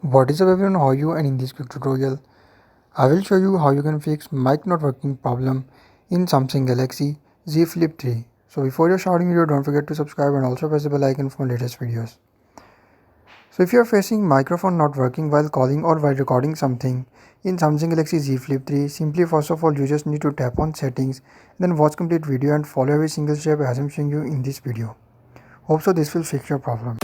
What is up everyone, how are you? And in this quick tutorial I will show you how you can fix mic not working problem in Samsung Galaxy Z Flip 3. So before you starting video, don't forget to subscribe and also press the bell icon for latest videos. So if you are facing microphone not working while calling or while recording something in Samsung Galaxy Z Flip 3, simply first of all you just need to tap on settings, then watch complete video and follow every single step as I'm showing you in this video. Hope so this will fix your problem.